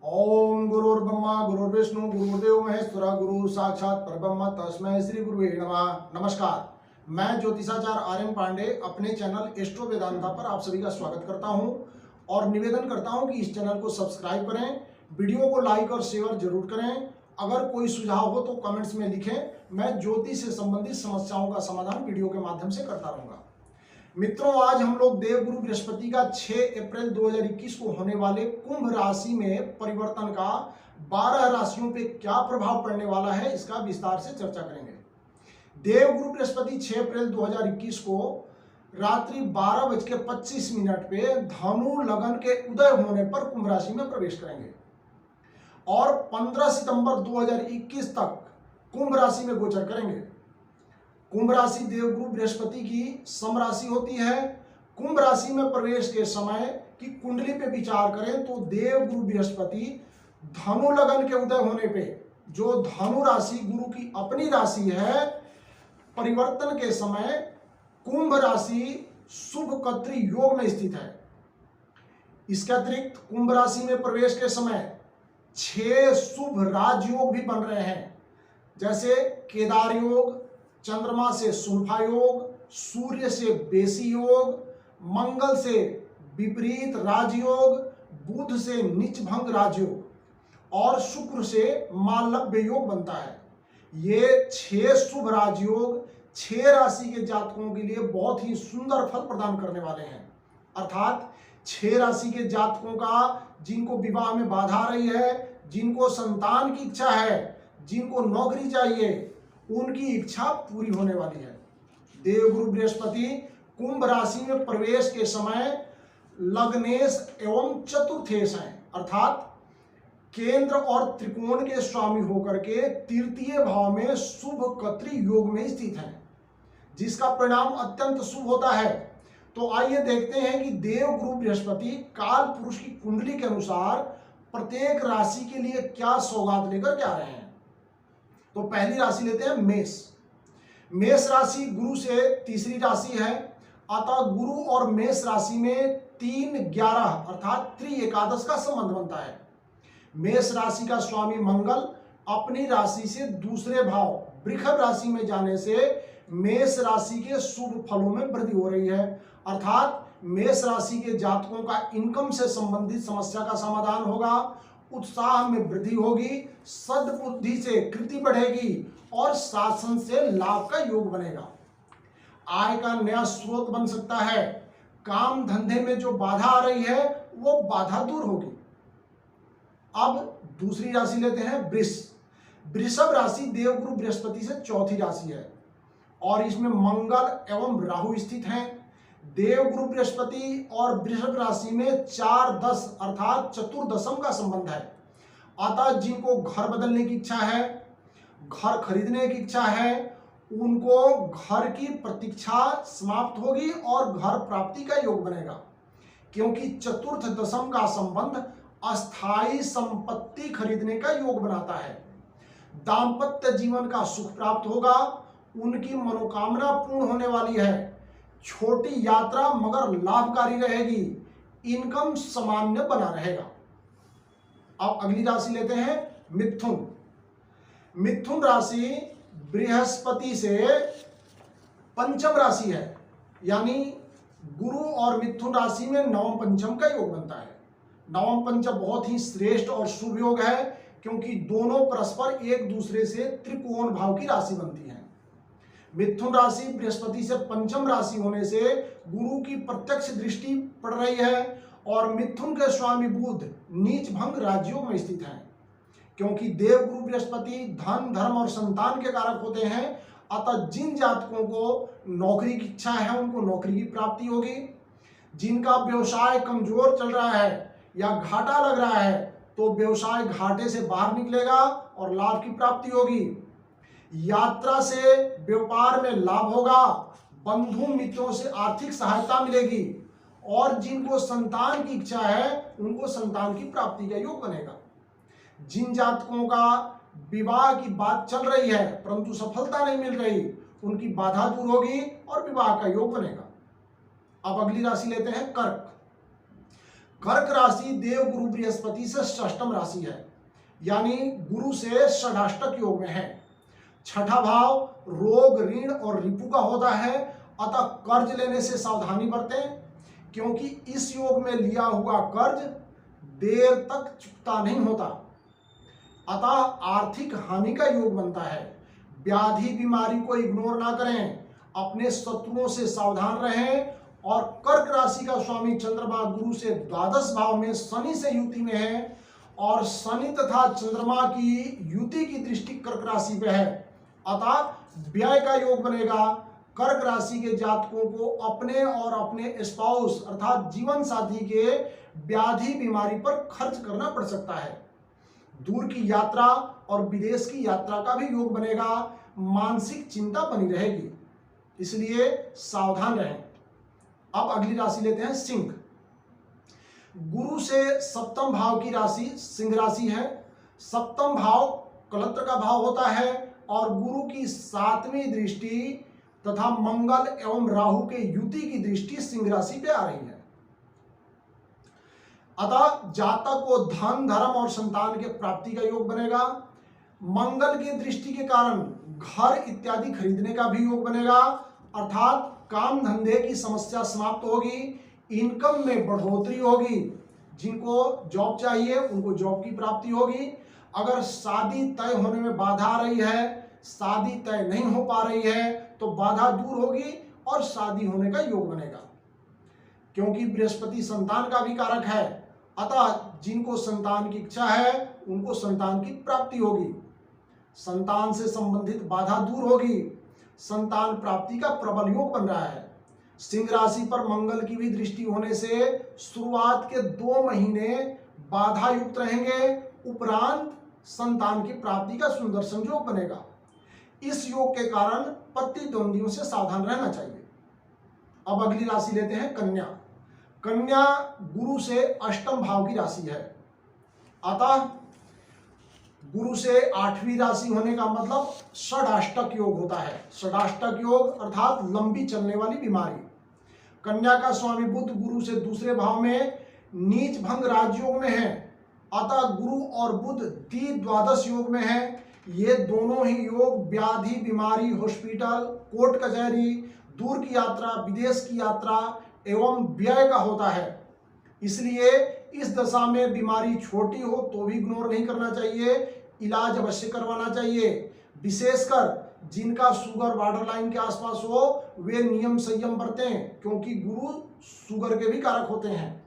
ओम गुरुर्ब्रह्मा गुरुर्विष्णु गुरुदेव महेश्वर गुरु साक्षात परब्रह्म तस्मै श्री गुरुवे नमः। नमस्कार, मैं ज्योतिषाचार्य आर्यन पांडे अपने चैनल एस्ट्रो वेदांता पर आप सभी का स्वागत करता हूं और निवेदन करता हूं कि इस चैनल को सब्सक्राइब करें, वीडियो को लाइक और शेयर जरूर करें। अगर कोई सुझाव हो तो कमेंट्स में लिखें, मैं ज्योतिष से संबंधित समस्याओं का समाधान वीडियो के माध्यम से करता रहूंगा। मित्रों, आज हम लोग देवगुरु बृहस्पति का 6 अप्रैल 2021 को होने वाले कुंभ राशि में परिवर्तन का 12 राशियों पे क्या प्रभाव पड़ने वाला है, इसका विस्तार से चर्चा करेंगे। देवगुरु बृहस्पति 6 अप्रैल 2021 को रात्रि 12:25 पे धनु लगन के उदय होने पर कुंभ राशि में प्रवेश करेंगे और 15 सितंबर 2021 तक कुंभ राशि में गोचर करेंगे। कुंभ राशि देवगुरु बृहस्पति की सम राशि होती है। कुंभ राशि में प्रवेश के समय की कुंडली पे विचार करें तो देवगुरु बृहस्पति धनु लगन के उदय होने पे, जो धनु राशि गुरु की अपनी राशि है, परिवर्तन के समय कुंभ राशि शुभ कत्री योग में स्थित है। इसके अतिरिक्त कुंभ राशि में प्रवेश के समय 6 शुभ राजयोग भी बन रहे हैं, जैसे केदार योग, चंद्रमा से सुल्फा योग, सूर्य से बेसी योग, मंगल से विपरीत राजयोग, बुध से नीचभंग राजयोग और शुक्र से मालव्य योग बनता है। ये 6 शुभ राजयोग 6 राशि के जातकों के लिए बहुत ही सुंदर फल प्रदान करने वाले हैं। अर्थात 6 राशि के जातकों का, जिनको विवाह में बाधा आ रही है, जिनको संतान की इच्छा है, जिनको नौकरी चाहिए, उनकी इच्छा पूरी होने वाली है। देवगुरु बृहस्पति कुंभ राशि में प्रवेश के समय लग्नेश एवं चतुर्थेश हैं, अर्थात केंद्र और त्रिकोण के स्वामी होकर के तृतीय भाव में शुभ कत्री योग में स्थित हैं, जिसका परिणाम अत्यंत शुभ होता है। तो आइए देखते हैं कि देवगुरु बृहस्पति काल पुरुष की कुंडली के अनुसार प्रत्येक राशि के लिए क्या सौगात लेकर के आ रहे हैं। तो पहली राशि लेते हैं मेष। मेष राशि गुरु से तीसरी राशि है, अतः गुरु और मेष राशि में 3-11 अर्थात त्रि एकादश का संबंध बनता है। मेष राशि का स्वामी मंगल अपनी राशि से दूसरे भाव वृषभ राशि में जाने से मेष राशि के शुभ फलों में वृद्धि हो रही है। अर्थात मेष राशि के जातकों का इनकम से संबंधित समस्या का समाधान होगा, उत्साह में वृद्धि होगी, सद्बुद्धि से कृति बढ़ेगी और शासन से लाभ का योग बनेगा। आय का नया स्रोत बन सकता है। काम धंधे में जो बाधा आ रही है वो बाधा दूर होगी। अब दूसरी राशि लेते हैं वृष। वृषभ राशि देवगुरु बृहस्पति से चौथी राशि है और इसमें मंगल एवं राहु स्थित हैं। देवगुरु बृहस्पति और वृषभ राशि में 4-10 अर्थात चतुर्दशम का संबंध है। अतः जिनको घर बदलने की इच्छा है, घर खरीदने की इच्छा है, उनको घर की प्रतीक्षा समाप्त होगी और घर प्राप्ति का योग बनेगा, क्योंकि चतुर्थ दशम का संबंध अस्थायी संपत्ति खरीदने का योग बनाता है। दाम्पत्य जीवन का सुख प्राप्त होगा, उनकी मनोकामना पूर्ण होने वाली है। छोटी यात्रा मगर लाभकारी रहेगी, इनकम सामान्य बना रहेगा। अब अगली राशि लेते हैं मिथुन। मिथुन राशि बृहस्पति से पंचम राशि है, यानी गुरु और मिथुन राशि में नवम पंचम का योग बनता है। नवम पंचम बहुत ही श्रेष्ठ और शुभ योग है, क्योंकि दोनों परस्पर एक दूसरे से त्रिकोण भाव की राशि बनती है। मिथुन राशि बृहस्पति से पंचम राशि होने से गुरु की प्रत्यक्ष दृष्टि पड़ रही है और मिथुन के स्वामी बुध नीच भंग राजयोग में स्थित है। क्योंकि देवगुरु बृहस्पति धन, धर्म और संतान के कारक होते हैं, अतः जिन जातकों को नौकरी की इच्छा है उनको नौकरी की प्राप्ति होगी। जिनका व्यवसाय कमजोर चल रहा है या घाटा लग रहा है तो व्यवसाय घाटे से बाहर निकलेगा और लाभ की प्राप्ति होगी। यात्रा से व्यापार में लाभ होगा, बंधु मित्रों से आर्थिक सहायता मिलेगी और जिनको संतान की इच्छा है उनको संतान की प्राप्ति का योग बनेगा। जिन जातकों का विवाह की बात चल रही है परंतु सफलता नहीं मिल रही, उनकी बाधा दूर होगी और विवाह का योग बनेगा। अब अगली राशि लेते हैं कर्क। कर्क राशि देव गुरु बृहस्पति से षष्ठम राशि है, यानी गुरु से षडाष्टक योग में है। छठा भाव रोग, ऋण और रिपु का होता है, अतः कर्ज लेने से सावधानी बरतें, क्योंकि इस योग में लिया हुआ कर्ज देर तक चुकता नहीं होता, अतः आर्थिक हानि का योग बनता है। व्याधि बीमारी को इग्नोर ना करें, अपने शत्रुओं से सावधान रहें। और कर्क राशि का स्वामी चंद्रमा गुरु से द्वादश भाव में शनि से युति में है, और शनि तथा चंद्रमा की युति की दृष्टि कर्क राशि पे है, अतः व्यय का योग बनेगा। कर्क राशि के जातकों को अपने और अपने स्पाउस अर्थात जीवन साथी के व्याधि बीमारी पर खर्च करना पड़ सकता है। दूर की यात्रा और विदेश की यात्रा का भी योग बनेगा। मानसिक चिंता बनी रहेगी, इसलिए सावधान रहें। अब अगली राशि लेते हैं सिंह। गुरु से सप्तम भाव की राशि सिंह राशि है। सप्तम भाव कलत्र का भाव होता है, और गुरु की सातवीं दृष्टि तथा मंगल एवं राहु के युति की दृष्टि सिंह राशि पे आ रही है। अतः जातक को धन, धर्म और संतान के प्राप्ति का योग बनेगा। मंगल की दृष्टि के कारण घर इत्यादि खरीदने का भी योग बनेगा, अर्थात काम धंधे की समस्या समाप्त होगी, इनकम में बढ़ोतरी होगी। जिनको जॉब चाहिए उनको जॉब की प्राप्ति होगी। अगर शादी तय होने में बाधा आ रही है, शादी तय नहीं हो पा रही है, तो बाधा दूर होगी और शादी होने का योग बनेगा, क्योंकि बृहस्पति संतान का भी कारक है। अतः जिनको संतान की इच्छा है उनको संतान की प्राप्ति होगी, संतान से संबंधित बाधा दूर होगी, संतान प्राप्ति का प्रबल योग बन रहा है। सिंह राशि पर मंगल की भी दृष्टि होने से शुरुआत के 2 महीने बाधा युक्त रहेंगे, उपरांत संतान की प्राप्ति का सुंदर संयोग बनेगा। इस योग के कारण प्रतिद्वंदियों से सावधान रहना चाहिए। अब अगली राशि लेते हैं कन्या। कन्या गुरु से अष्टम भाव की राशि है, अतः गुरु से 8वीं राशि होने का मतलब षडाष्टक योग होता है। षडाष्टक योग अर्थात लंबी चलने वाली बीमारी। कन्या का स्वामी बुध गुरु से दूसरे भाव में नीच भंग राजयोग में है, अतः गुरु और बुध द्वादश योग में है। ये दोनों ही योग व्याधि, बीमारी, हॉस्पिटल, कोर्ट कचहरी, दूर की यात्रा, विदेश की यात्रा एवं व्यय का होता है। इसलिए इस दशा में बीमारी छोटी हो तो भी इग्नोर नहीं करना चाहिए, इलाज अवश्य करवाना चाहिए। विशेषकर जिनका शुगर बॉर्डर लाइन के आसपास हो वे नियम संयम बरतें, क्योंकि गुरु शुगर के भी कारक होते हैं।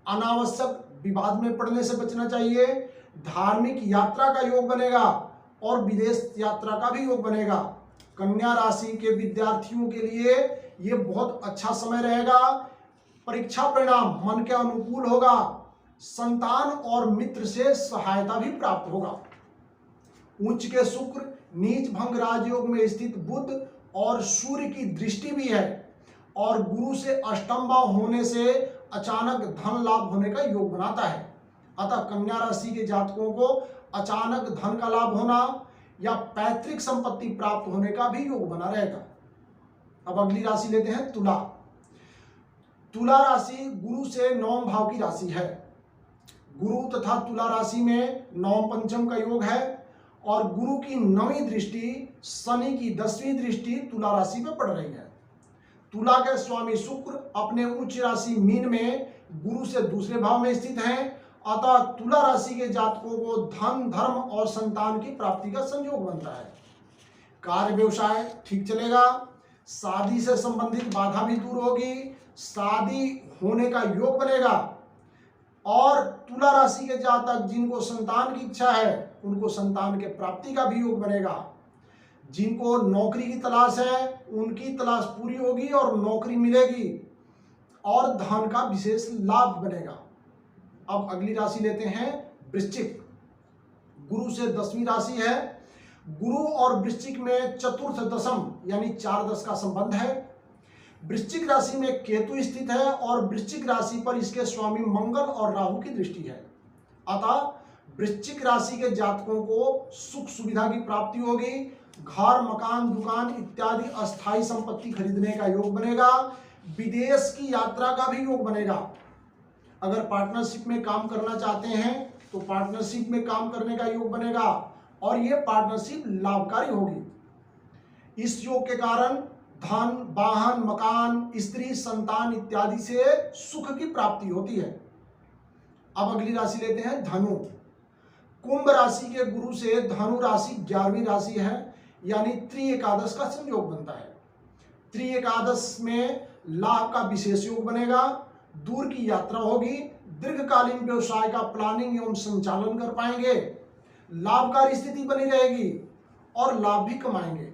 अनावश्यक विवाद में पड़ने से बचना चाहिए। धार्मिक यात्रा का योग बनेगा और विदेश यात्रा का भी योग बनेगा। कन्या राशि के विद्यार्थियों के लिए ये बहुत अच्छा समय रहेगा। परीक्षा परिणाम मन के अनुकूल होगा, संतान और मित्र से सहायता भी प्राप्त होगा। उच्च के शुक्र, नीच भंग राजयोग में स्थित बुध और सूर्य की दृष्टि भी है, और गुरु से अष्टम भाव होने से अचानक धन लाभ होने का योग बनाता है। अतः कन्या राशि के जातकों को अचानक धन का लाभ होना या पैतृक संपत्ति प्राप्त होने का भी योग बना रहेगा। अब अगली राशि लेते हैं तुला। तुला राशि गुरु से 9वें भाव की राशि है। गुरु तथा तुला राशि में 9 पंचम का योग है, और गुरु की 9वीं दृष्टि, शनि की 10वीं दृष्टि तुला राशि में पड़ रही है। तुला के स्वामी शुक्र अपने उच्च राशि मीन में गुरु से दूसरे भाव में स्थित हैं, अतः तुला राशि के जातकों को धन, धर्म और संतान की प्राप्ति का संयोग बनता है। कार्य व्यवसाय ठीक चलेगा, शादी से संबंधित बाधा भी दूर होगी, शादी होने का योग बनेगा। और तुला राशि के जातक जिनको संतान की इच्छा है उनको संतान के प्राप्ति का भी योग बनेगा। जिनको नौकरी की तलाश है उनकी तलाश पूरी होगी और नौकरी मिलेगी, और धन का विशेष लाभ बनेगा। अब अगली राशि लेते हैं वृश्चिक। गुरु से 10वीं राशि है। गुरु और वृश्चिक में चतुर्थ दशम यानी 4-10 का संबंध है। वृश्चिक राशि में केतु स्थित है, और वृश्चिक राशि पर इसके स्वामी मंगल और राहु की दृष्टि है। अतः वृश्चिक राशि के जातकों को सुख सुविधा की प्राप्ति होगी। घर, मकान, दुकान इत्यादि अस्थायी संपत्ति खरीदने का योग बनेगा। विदेश की यात्रा का भी योग बनेगा। अगर पार्टनरशिप में काम करना चाहते हैं तो पार्टनरशिप में काम करने का योग बनेगा और ये पार्टनरशिप लाभकारी होगी। इस योग के कारण धन, वाहन, मकान, स्त्री, संतान इत्यादि से सुख की प्राप्ति होती है। अब अगली राशि लेते हैं धनु। कुंभ राशि के गुरु से धनु राशि 11वीं राशि है, यानी त्रि-एकादश का संयोग बनता है। त्रि-एकादश में लाभ का विशेष योग बनेगा, दूर की यात्रा होगी, दीर्घकालीन व्यवसाय का प्लानिंग एवं संचालन कर पाएंगे, लाभकारी स्थिति बनी रहेगी और लाभ भी कमाएंगे।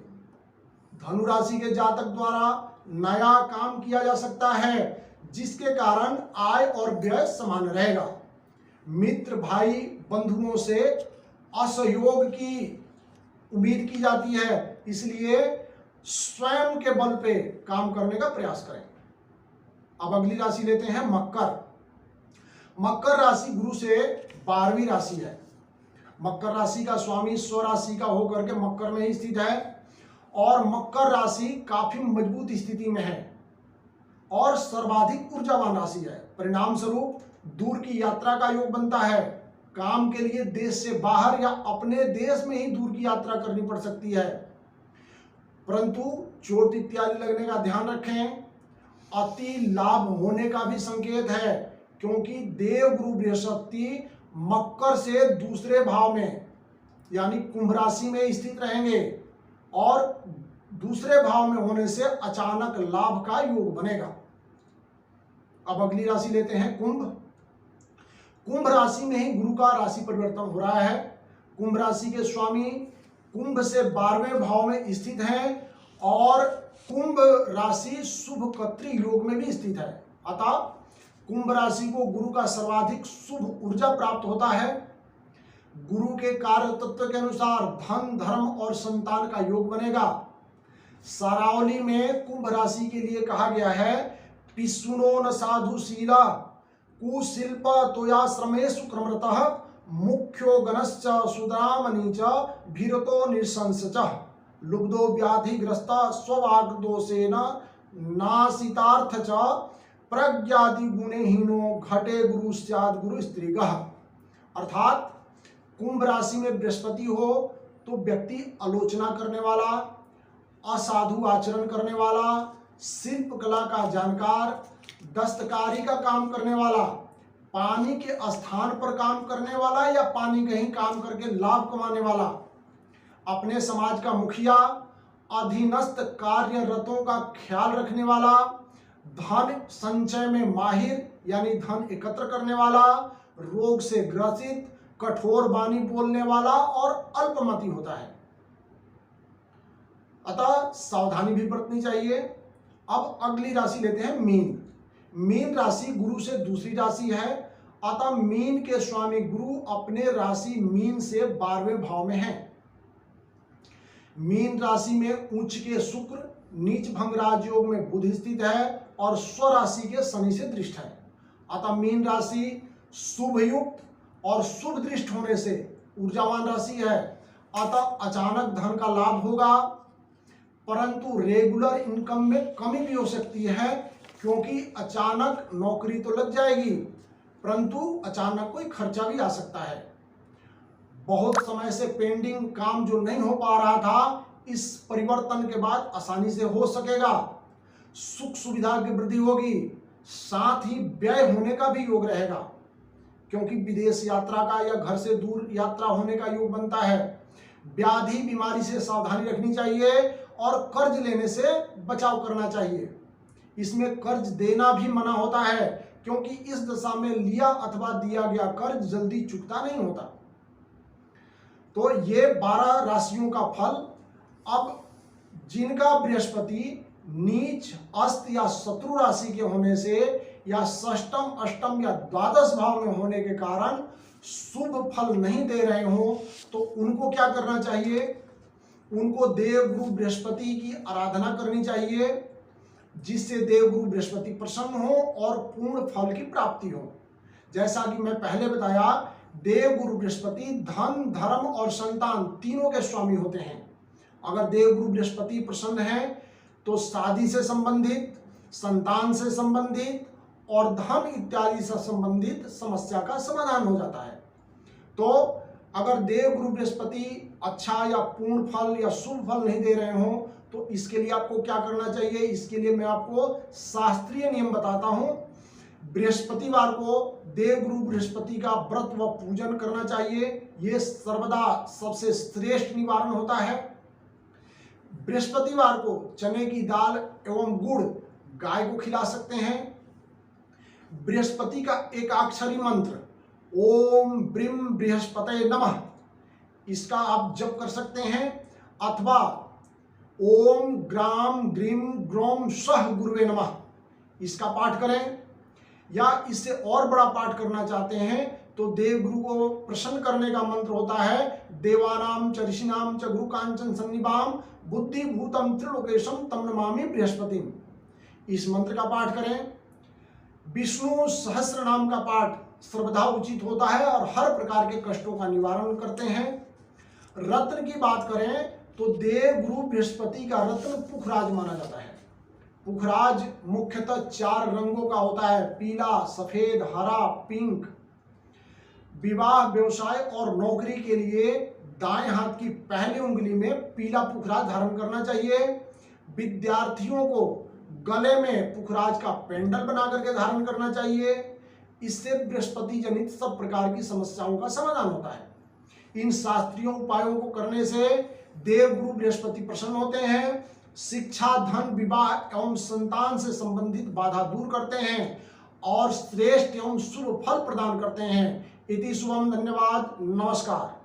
धनु राशि के जातक द्वारा नया काम किया जा सकता है जिसके कारण आय और व्यय समान रहेगा। मित्र, भाई, बंधुओं से असहयोग की उम्मीद की जाती है, इसलिए स्वयं के बल पे काम करने का प्रयास करें। अब अगली राशि लेते हैं मकर। मकर राशि गुरु से 12वीं राशि है। मकर राशि का स्वामी स्वराशि का होकर के मकर में ही स्थित है और मकर राशि काफी मजबूत स्थिति में है और सर्वाधिक ऊर्जावान राशि है। परिणाम स्वरूप दूर की यात्रा का योग बनता है। काम के लिए देश से बाहर या अपने देश में ही दूर की यात्रा करनी पड़ सकती है, परंतु चोट इत्यादि लगने का ध्यान रखें। अति लाभ होने का भी संकेत है क्योंकि देव गुरु बृहस्पति मकर से दूसरे भाव में यानी कुंभ राशि में स्थित रहेंगे और दूसरे भाव में होने से अचानक लाभ का योग बनेगा। अब अगली राशि लेते हैं कुंभ। कुंभ राशि में ही गुरु का राशि परिवर्तन हो रहा है। कुंभ राशि के स्वामी कुंभ से 12वें भाव में स्थित हैं और कुंभ राशि शुभ कत्री योग में भी स्थित है। अतः कुंभ राशि को गुरु का सर्वाधिक शुभ ऊर्जा प्राप्त होता है। गुरु के कार्य तत्व के अनुसार धन, धर्म और संतान का योग बनेगा। सारावली में कुंभ राशि के लिए कहा गया है, पिसुनो न साधुशीला कुशिल्प तोयाश्रमेषु क्रमरतः मुख्यो गणश्च सुदामनी च भीरतो निशंसच लुब्धो व्याधिग्रस्त स्ववाग्दोषेण नासितार्थ च प्रज्ञादि गुणहीनो घटे गुरु स्याद् गुरु स्त्रीगः। अर्थात कुंभ राशि में बृहस्पति हो तो व्यक्ति आलोचना करने वाला, असाधु आचरण करने वाला, शिल्प कला का जानकार, दस्तकारी का काम करने वाला, पानी के स्थान पर काम करने वाला या पानी कहीं काम करके लाभ कमाने वाला, अपने समाज का मुखिया, अधीनस्थ कार्यरतों का ख्याल रखने वाला, धन संचय में माहिर यानी धन एकत्र करने वाला, रोग से ग्रसित, कठोर वाणी बोलने वाला और अल्पमति होता है। अतः सावधानी भी बरतनी चाहिए। अब अगली राशि लेते हैं मीन। मीन राशि गुरु से दूसरी राशि है, अतः मीन के स्वामी गुरु अपने राशि मीन से 12वें भाव में है। मीन राशि में उच्च के शुक्र, नीच भंग राजयोग में बुध स्थित है और स्वराशि के शनि से दृष्ट है। अतः मीन राशि शुभ युक्त और शुभ दृष्ट होने से ऊर्जावान राशि है। अतः अचानक धन का लाभ होगा, परंतु रेगुलर इनकम में कमी भी हो सकती है क्योंकि अचानक नौकरी तो लग जाएगी परंतु अचानक कोई खर्चा भी आ सकता है। बहुत समय से पेंडिंग काम जो नहीं हो पा रहा था, इस परिवर्तन के बाद आसानी से हो सकेगा। सुख सुविधा की वृद्धि होगी, साथ ही व्यय होने का भी योग रहेगा क्योंकि विदेश यात्रा का या घर से दूर यात्रा होने का योग बनता है। व्याधि बीमारी से सावधानी रखनी चाहिए और कर्ज लेने से बचाव करना चाहिए। इसमें कर्ज देना भी मना होता है क्योंकि इस दशा में लिया अथवा दिया गया कर्ज जल्दी चुकता नहीं होता। तो ये 12 राशियों का फल। अब जिनका बृहस्पति नीच, अस्त या शत्रु राशि के होने से या षष्टम, अष्टम या द्वादश भाव में होने के कारण शुभ फल नहीं दे रहे हो तो उनको क्या करना चाहिए? उनको देवगुरु बृहस्पति की आराधना करनी चाहिए जिससे देवगुरु बृहस्पति प्रसन्न हो और पूर्ण फल की प्राप्ति हो। जैसा कि मैं पहले बताया, देवगुरु बृहस्पति धन, धर्म और संतान तीनों के स्वामी होते हैं। अगर देवगुरु बृहस्पति प्रसन्न है तो शादी से संबंधित, संतान से संबंधित और धन इत्यादि से संबंधित समस्या का समाधान हो जाता है। तो अगर देव गुरु बृहस्पति अच्छा या पूर्ण फल या शुभ फल नहीं दे रहे हो तो इसके लिए आपको क्या करना चाहिए, इसके लिए मैं आपको शास्त्रीय नियम बताता हूं। बृहस्पतिवार को देव गुरु बृहस्पति का व्रत व पूजन करना चाहिए, यह सर्वदा सबसे श्रेष्ठ निवारण होता है। बृहस्पतिवार को चने की दाल एवं गुड़ गाय को खिला सकते हैं। बृहस्पति का एकाक्षरी मंत्र ओम ब्रीम बृहस्पते नमः, इसका आप जप कर सकते हैं, अथवा ओम ग्राम ग्रीम ग्रोम स्वः गुरुवे नमः, इसका पाठ करें। या इससे और बड़ा पाठ करना चाहते हैं तो देव गुरु को प्रसन्न करने का मंत्र होता है देवानाम च ऋषिनाम च गुरु कांचन सन्निभाम बुद्धि भूतम त्रिलोकेशम तम नमामि बृहस्पतिम, इस मंत्र का पाठ करें। विष्णु सहस्त्र नाम का पाठ सर्वदा उचित होता है और हर प्रकार के कष्टों का निवारण करते हैं। रत्न की बात करें तो देव गुरु बृहस्पति का रत्न पुखराज माना जाता है। पुखराज मुख्यतः 4 रंगों का होता है, पीला, सफेद, हरा, पिंक। विवाह, व्यवसाय और नौकरी के लिए दाएं हाथ की पहली उंगली में पीला पुखराज धारण करना चाहिए। विद्यार्थियों को गले में पुखराज का पेंडल बना करके धारण करना चाहिए, इससे बृहस्पति जनित सब प्रकार की समस्याओं का समाधान होता है। इन शास्त्रीय उपायों को करने से देव गुरु बृहस्पति प्रसन्न होते हैं, शिक्षा, धन, विवाह एवं संतान से संबंधित बाधा दूर करते हैं और श्रेष्ठ एवं शुभ फल प्रदान करते हैं। इति शुभम, धन्यवाद, नमस्कार।